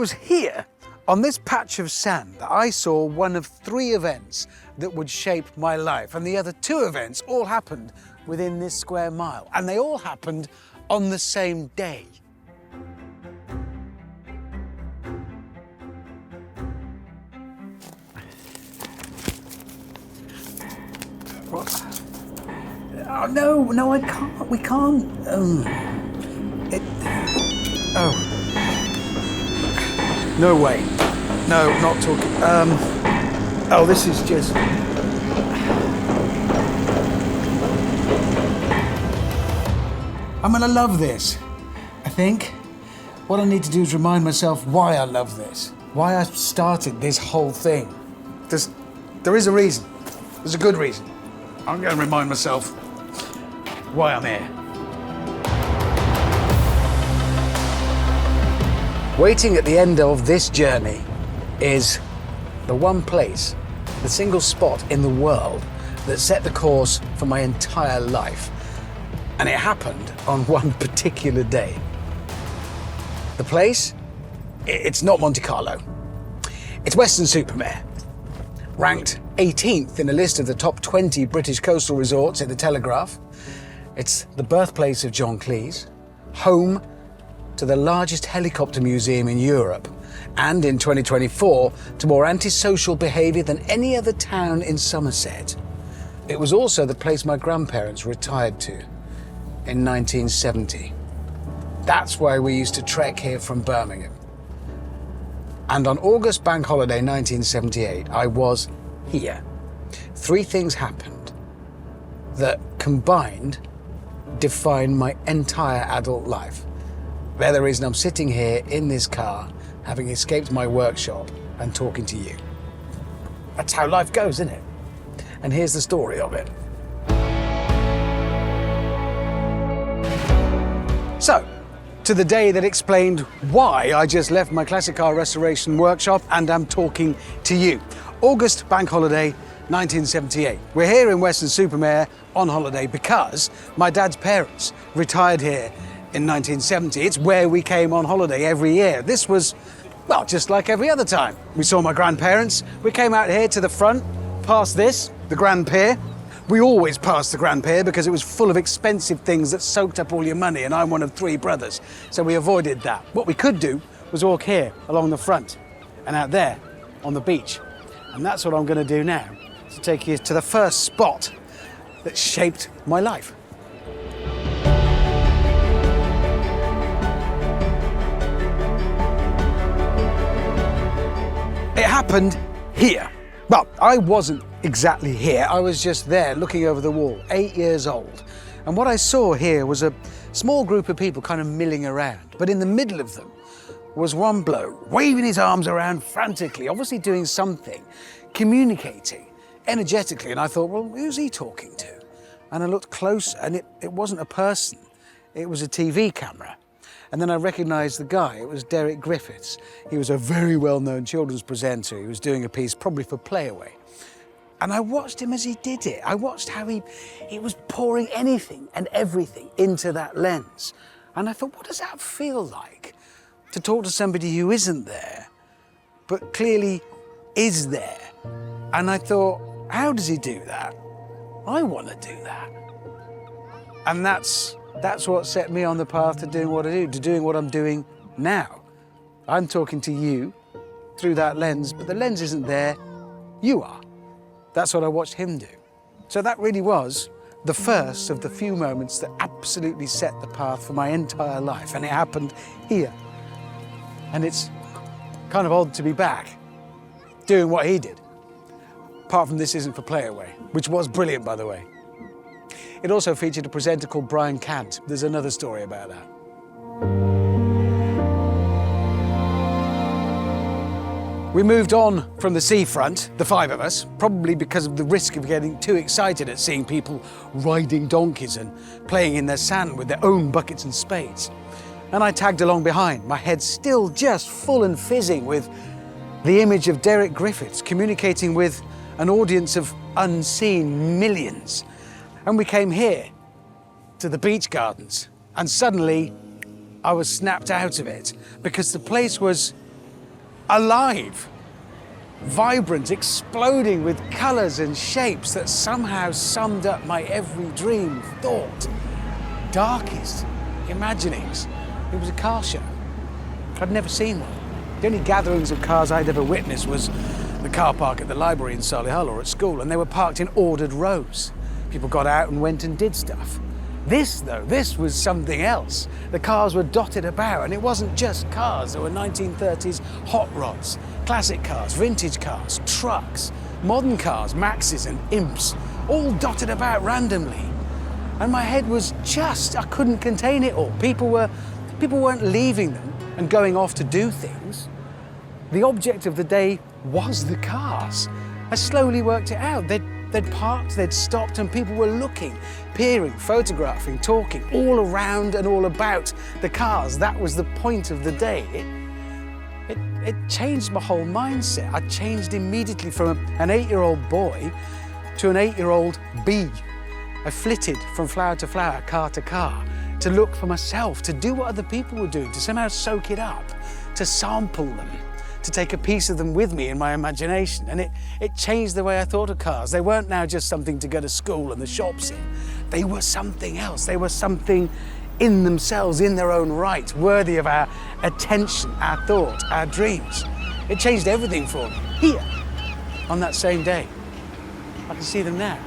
was here, on this patch of sand, that I saw one of 3 events that would shape my life. And the other 2 events all happened within this square mile. And they all happened on the same day. What? Oh, no, I can't. We can't. No way. No, not talking. Oh, this is just. I'm gonna love this, I think. What I need to do is remind myself why I love this, why I started this whole thing. There is a reason. There's a good reason. I'm gonna remind myself why I'm here. Waiting at the end of this journey is the one place, the single spot in the world that set the course for my entire life. And it happened on one particular day. The place? It's not Monte Carlo. It's Weston-super-Mare, ranked 18th in a list of the top 20 British coastal resorts in the Telegraph. It's the birthplace of John Cleese, home to the largest helicopter museum in Europe, and in 2024, to more antisocial behaviour than any other town in Somerset. It was also the place my grandparents retired to in 1970. That's why we used to trek here from Birmingham. And on August Bank Holiday 1978, I was here. 3 things happened that combined defined my entire adult life. They're the reason I'm sitting here in this car, having escaped my workshop and talking to you. That's how life goes, isn't it? And here's the story of it. So, to the day that explained why I just left my classic car restoration workshop and am talking to you. August Bank Holiday 1978. We're here in Weston-super-Mare on holiday because my dad's parents retired here in 1970. It's where we came on holiday every year. This was, well, just like every other time. We saw my grandparents. We came out here to the front, past this, the Grand Pier. We always passed the Grand Pier because it was full of expensive things that soaked up all your money, and I'm one of 3 brothers, so we avoided that. What we could do was walk here along the front and out there on the beach. And that's what I'm going to do now, to take you to the first spot that shaped my life. It happened here. Well, I wasn't exactly here. I was just there looking over the wall, 8 years old. And what I saw here was a small group of people kind of milling around. But in the middle of them was one bloke waving his arms around frantically, obviously doing something, communicating energetically. And I thought, well, who's he talking to? And I looked closer, and it wasn't a person. It was a TV camera. And then I recognised the guy. It was Derek Griffiths. He was a very well-known children's presenter. He was doing a piece probably for Playaway. And I watched him as he did it. I watched how he was pouring anything and everything into that lens. And I thought, what does that feel like? To talk to somebody who isn't there, but clearly is there. And I thought, how does he do that? I want to do that. And that's what set me on the path to doing what I do, to doing what I'm doing now. I'm talking to you through that lens, but the lens isn't there, you are. That's what I watched him do. So that really was the first of the few moments that absolutely set the path for my entire life, and it happened here. And it's kind of odd to be back, doing what he did. Apart from this isn't for Playaway, which was brilliant, by the way. It also featured a presenter called Brian Cant. There's another story about that. We moved on from the seafront, the 5 of us, probably because of the risk of getting too excited at seeing people riding donkeys and playing in their sand with their own buckets and spades. And I tagged along behind, my head still just full and fizzing with the image of Derek Griffiths communicating with an audience of unseen millions. And we came here to the beach gardens, and suddenly I was snapped out of it because the place was alive, vibrant, exploding with colours and shapes that somehow summed up my every dream, thought, darkest imaginings. It was a car show. I'd never seen one. The only gatherings of cars I'd ever witnessed was the car park at the library in Solihull or at school, and they were parked in ordered rows. People got out and went and did stuff. This, though, this was something else. The cars were dotted about, and it wasn't just cars. There were 1930s hot rods, classic cars, vintage cars, trucks, modern cars, Maxes and Imps, all dotted about randomly. And my head was just, I couldn't contain it all. People weren't leaving them and going off to do things. The object of the day was the cars. I slowly worked it out. They'd parked, they'd stopped, and people were looking, peering, photographing, talking, all around and all about the cars. That was the point of the day. It changed my whole mindset. I changed immediately from an 8-year-old boy to an 8-year-old bee. I flitted from flower to flower, car to car, to look for myself, to do what other people were doing, to somehow soak it up, to sample them, to take a piece of them with me in my imagination. And it changed the way I thought of cars. They weren't now just something to go to school and the shops in. They were something else. They were something in themselves, in their own right, worthy of our attention, our thought, our dreams. It changed everything for me, here, on that same day. I can see them now.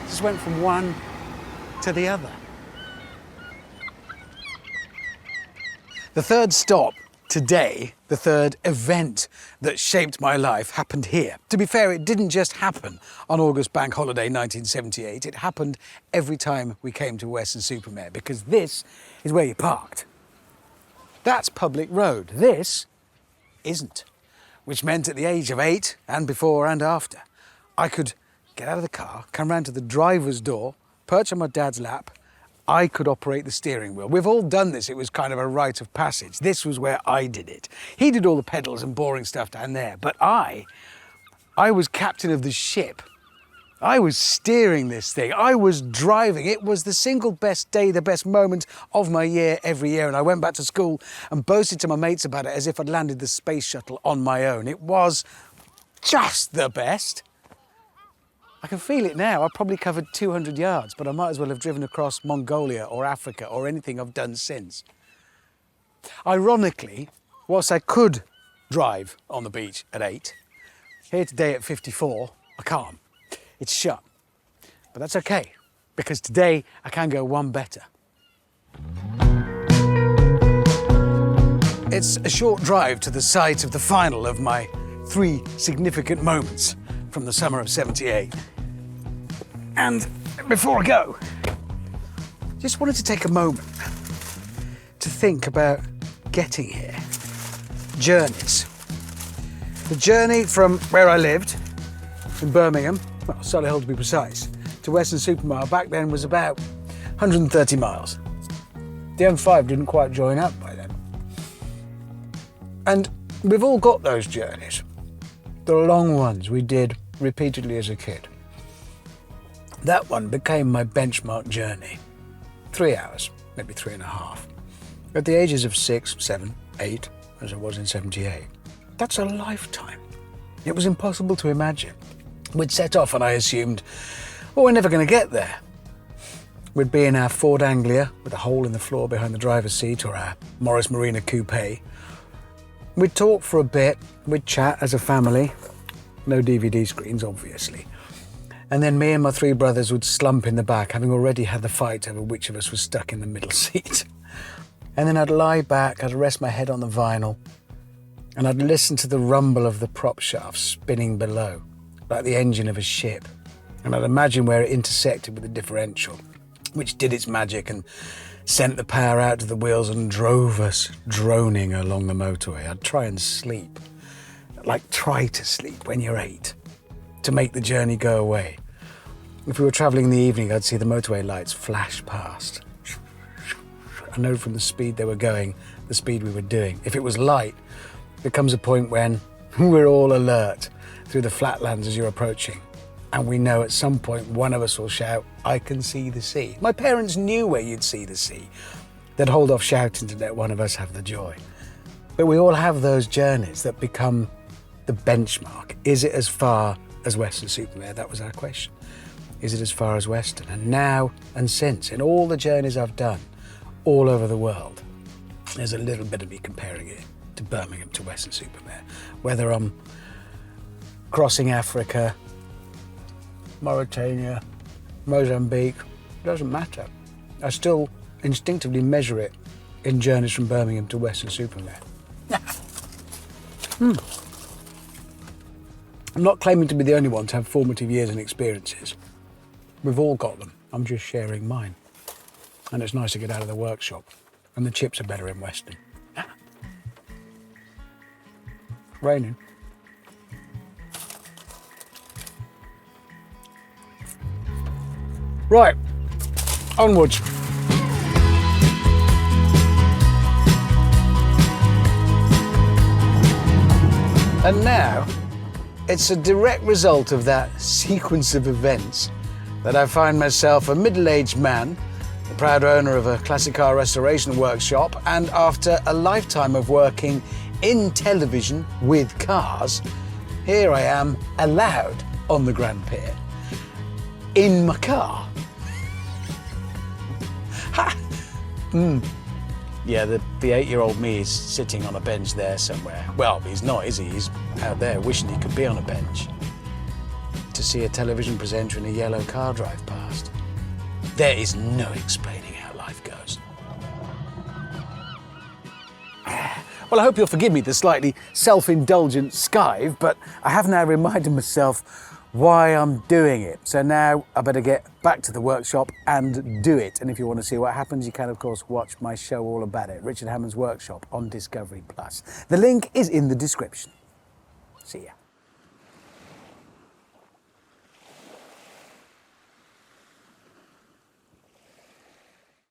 Just went from one to the other. The third stop today, the third event that shaped my life, happened here. To be fair, it didn't just happen on August Bank Holiday 1978. It happened every time we came to Weston-super-Mare, because this is where you parked. That's public road. This isn't. Which meant at the age of 8, and before and after, I could get out of the car, come round to the driver's door, perch on my dad's lap. I could operate the steering wheel. We've all done this. It was kind of a rite of passage. This was where I did it. He did all the pedals and boring stuff down there, but I was captain of the ship. I was steering this thing. I was driving. It was the single best day, the best moment of my year every year. And I went back to school and boasted to my mates about it as if I'd landed the space shuttle on my own. It was just the best. I can feel it now. I probably covered 200 yards, but I might as well have driven across Mongolia or Africa or anything I've done since. Ironically, whilst I could drive on the beach at 8, here today at 54, I can't. It's shut. But that's okay, because today I can go one better. It's a short drive to the site of the final of my 3 significant moments from the summer of '78. And before I go, just wanted to take a moment to think about getting here. Journeys. The journey from where I lived in Birmingham, well, Solihull to be precise, to Weston-super-Mare back then was about 130 miles. The M5 didn't quite join up by then. And we've all got those journeys. The long ones we did repeatedly as a kid. That one became my benchmark journey. 3 hours, maybe 3.5. At the ages of 6, 7, 8, as I was in '78. That's a lifetime. It was impossible to imagine. We'd set off and I assumed, well, we're never going to get there. We'd be in our Ford Anglia with a hole in the floor behind the driver's seat, or our Morris Marina coupe. We'd talk for a bit, we'd chat as a family. No DVD screens, obviously. And then me and my 3 brothers would slump in the back, having already had the fight over which of us was stuck in the middle seat. And then I'd lie back, I'd rest my head on the vinyl, and I'd listen to the rumble of the prop shaft spinning below, like the engine of a ship. And I'd imagine where it intersected with the differential, which did its magic and sent the power out to the wheels and drove us droning along the motorway. I'd try and sleep, like try to sleep when you're 8, to make the journey go away. If we were travelling in the evening, I'd see the motorway lights flash past. I know from the speed they were going, the speed we were doing. If it was light, there comes a point when we're all alert through the flatlands as you're approaching. And we know at some point one of us will shout, "I can see the sea." My parents knew where you'd see the sea. They'd hold off shouting to let one of us have the joy. But we all have those journeys that become the benchmark. Is it as far as Weston-super-Mare? That was our question. Is it as far as Weston? And now and since, in all the journeys I've done all over the world, there's a little bit of me comparing it to Birmingham to Weston-super-Mare. Whether I'm crossing Africa, Mauritania, Mozambique, doesn't matter. I still instinctively measure it in journeys from Birmingham to Weston-super-Mare. I'm not claiming to be the only one to have formative years and experiences. We've all got them. I'm just sharing mine. And it's nice to get out of the workshop. And the chips are better in Weston. Raining. Right, onwards. And now, it's a direct result of that sequence of events that I find myself a middle-aged man, the proud owner of a classic car restoration workshop, and after a lifetime of working in television with cars, here I am allowed on the Grand Pier in my car. Yeah, the 8-year-old me is sitting on a bench there somewhere. Well, he's not, is he? He's out there wishing he could be on a bench to see a television presenter in a yellow car drive past. There is no explaining how life goes. Well, I hope you'll forgive me the slightly self-indulgent skive, but I have now reminded myself why I'm doing it. So now I better get back to the workshop and do it. And if you want to see what happens, you can, of course, watch my show all about it, Richard Hammond's Workshop on Discovery+. The link is in the description. See ya.